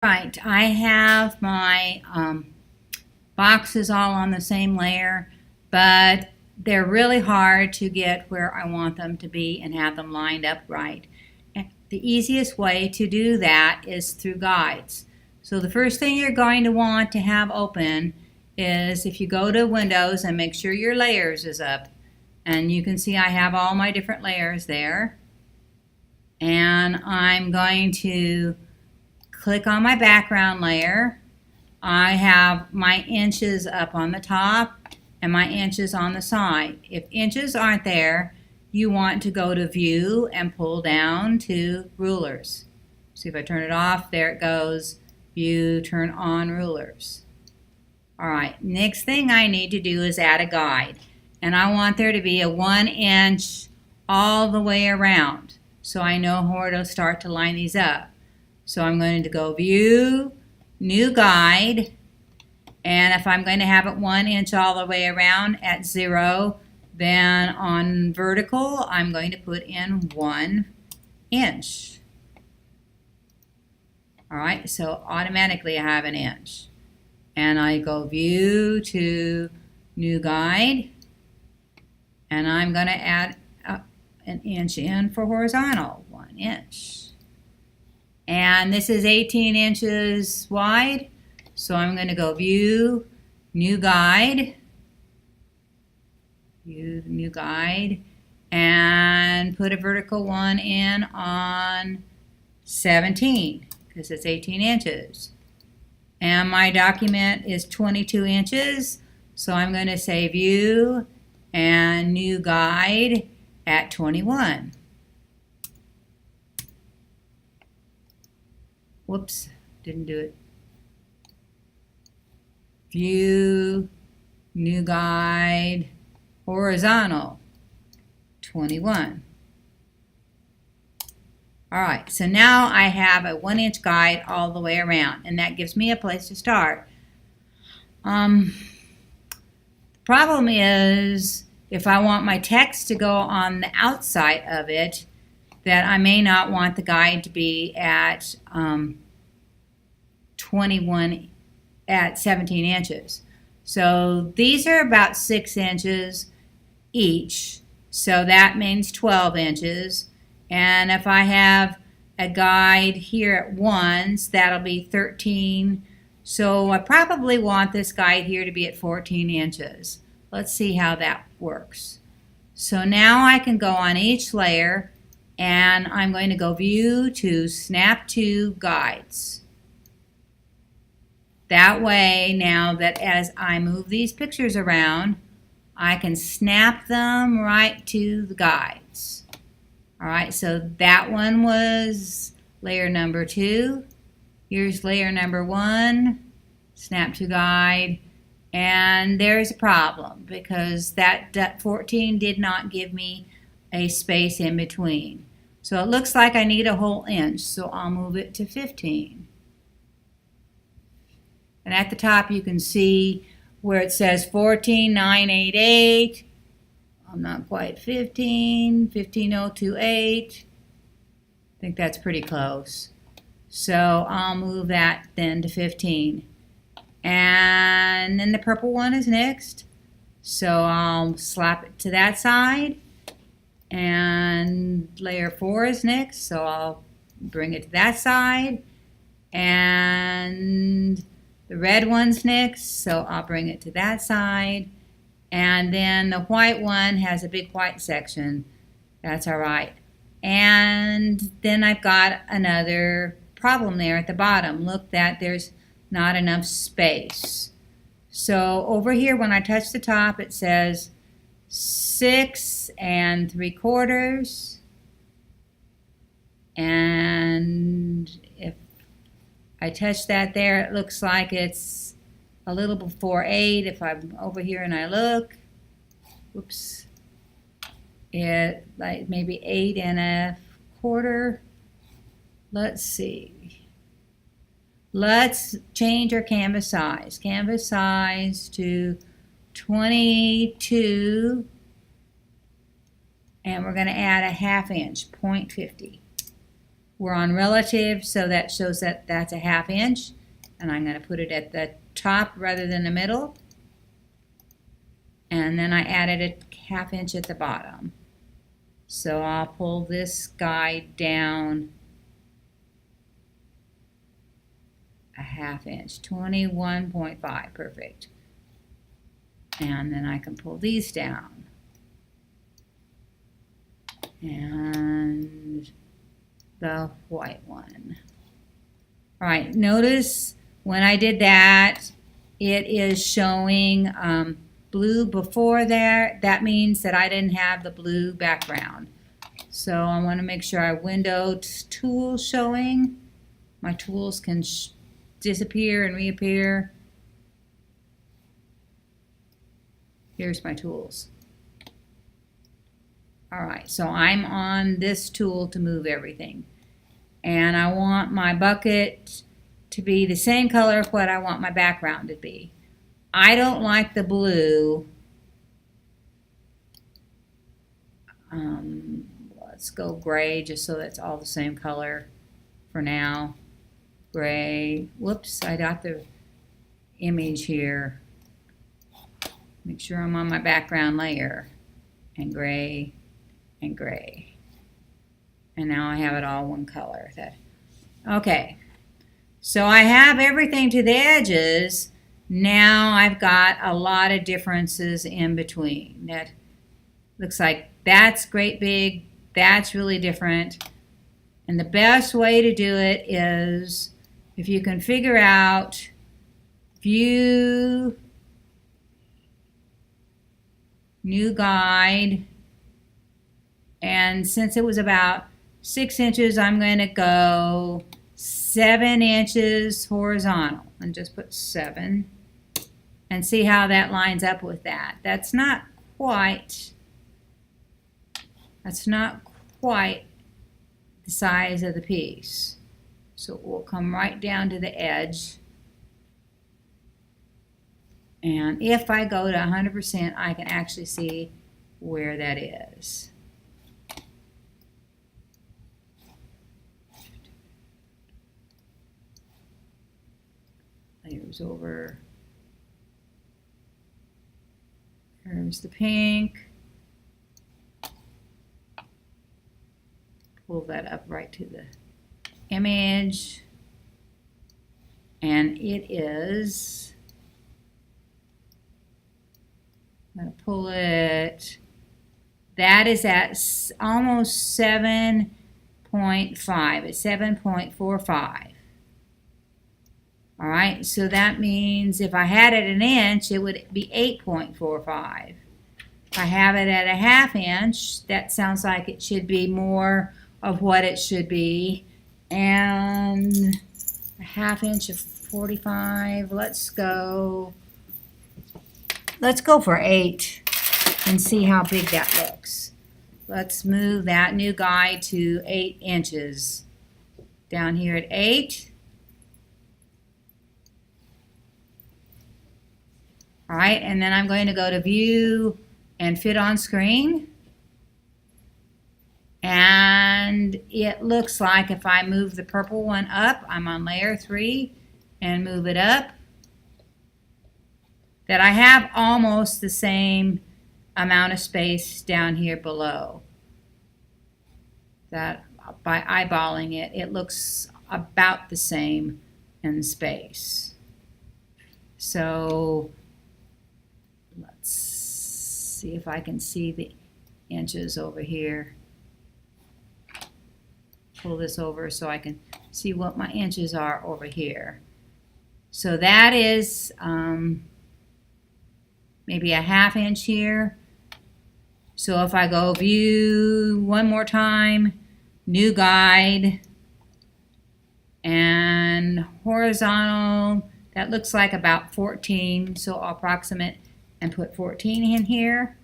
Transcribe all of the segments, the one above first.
Right, I have my boxes all on the same layer, but they're really hard to get where I want them to be and have them lined up right. And the easiest way to do that is through guides. So the first thing you're going to want to have open is if you go to Windows and make sure your layers is up, and you can see I have all my different layers there, and I'm going to click on my background layer. I have my inches up on the top and my inches on the side. If inches aren't there, you want to go to View and pull down to Rulers. See if I turn it off, there it goes. View, turn on Rulers. Alright, next thing I need to do is add a guide. And I want there to be a 1 inch all the way around, so I know where to start to line these up. So I'm going to go View, New Guide, and if I'm going to have it 1 inch all the way around at 0, then on vertical I'm going to put in 1 inch. Alright, so automatically I have an inch. And I go View to New Guide, and I'm going to add an inch in for horizontal, 1 inch. And this is 18 inches wide, so I'm going to go View, New Guide, View, New Guide, and put a vertical one in on 17, because it's 18 inches. And my document is 22 inches, so I'm going to say View and New Guide at 21. Whoops, didn't do it. View, New Guide, horizontal, 21. Alright, so now I have a 1 inch guide all the way around, and that gives me a place to start. The problem is, if I want my text to go on the outside of it, that I may not want the guide to be at 17 inches. So these are about 6 inches each, so that means 12 inches. And if I have a guide here at 1s, that'll be 13. So I probably want this guide here to be at 14 inches. Let's see how that works. So now I can go on each layer, and I'm going to go View to Snap to Guides. That way, now that as I move these pictures around, I can snap them right to the guides. Alright, so that one was layer number 2. Here's layer number 1, snap to guide, and there's a problem because that 14 did not give me a space in between. So it looks like I need a whole inch, so I'll move it to 15. And at the top you can see where it says 14988. I'm not quite 15, 15028. I think that's pretty close. So I'll move that then to 15. And then the purple one is next. So I'll slap it to that side. And layer 4 is next, so I'll bring it to that side. And the red one's next, so I'll bring it to that side. And then the white one has a big white section. That's all right. And then I've got another problem there at the bottom. Look, that there's not enough space. So over here, when I touch the top, it says 6 3/4. And if I touch that there, it looks like it's a little before 8. If I'm over here and I look, whoops, it like maybe 8 1/4. Let's see. Let's change our canvas size. Canvas size to 22, and we're going to add a 1/2 inch, 0.50. we're on relative, so that shows that that's a 1/2 inch. And I'm going to put it at the top rather than the middle. And then I added a 1/2 inch at the bottom. So I'll pull this guide down a 1/2 inch, 21.5, perfect. And then I can pull these down. And the white one. All right, notice when I did that, it is showing blue before there. That means that I didn't have the blue background. So I want to make sure I windowed tools showing. My tools can disappear and reappear. Here's my tools. All right, so I'm on this tool to move everything. And I want my bucket to be the same color of what I want my background to be. I don't like the blue. Let's go gray just so that's all the same color for now. Gray. Whoops, I got the image here. Make sure I'm on my background layer. And gray and gray. And now I have it all one color. Okay. So I have everything to the edges. Now I've got a lot of differences in between. That looks like that's great big, that's really different. And the best way to do it is if you can figure out view, new guide, and since it was about 6 inches, I'm going to go 7 inches horizontal and just put 7 and see how that lines up with that. That's not quite the size of the piece. So it will come right down to the edge. And if I go to 100%, I can actually see where that is. Layers over. There's the pink. Pull that up right to the image. And it is, I'm going to pull it, that is at almost 7.5. It's 7.45. All right, so that means if I had it an inch, it would be 8.45. If I have it at a 1/2 inch, that sounds like it should be more of what it should be. And a 1/2 inch of 45, let's go for 8 and see how big that looks. Let's move that new guide to 8 inches. Down here at 8. All right, and then I'm going to go to view and fit on screen. And it looks like if I move the purple one up, I'm on layer 3 and move it up, that I have almost the same amount of space down here below. That by eyeballing it, it looks about the same in space. So let's see if I can see the inches over here. Pull this over so I can see what my inches are over here. So that is maybe a 1/2 inch here. So if I go view one more time, new guide, and horizontal, that looks like about 14. So I'll approximate and put 14 in here.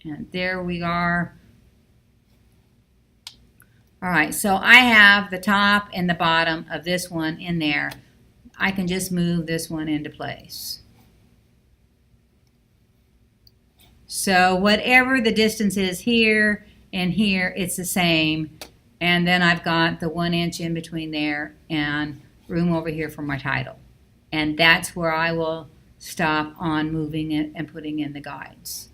And there we are. All right, so I have the top and the bottom of this one in there. I can just move this one into place. So whatever the distance is here and here, it's the same. And then I've got the 1 inch in between there and room over here for my title. And that's where I will stop on moving it and putting in the guides.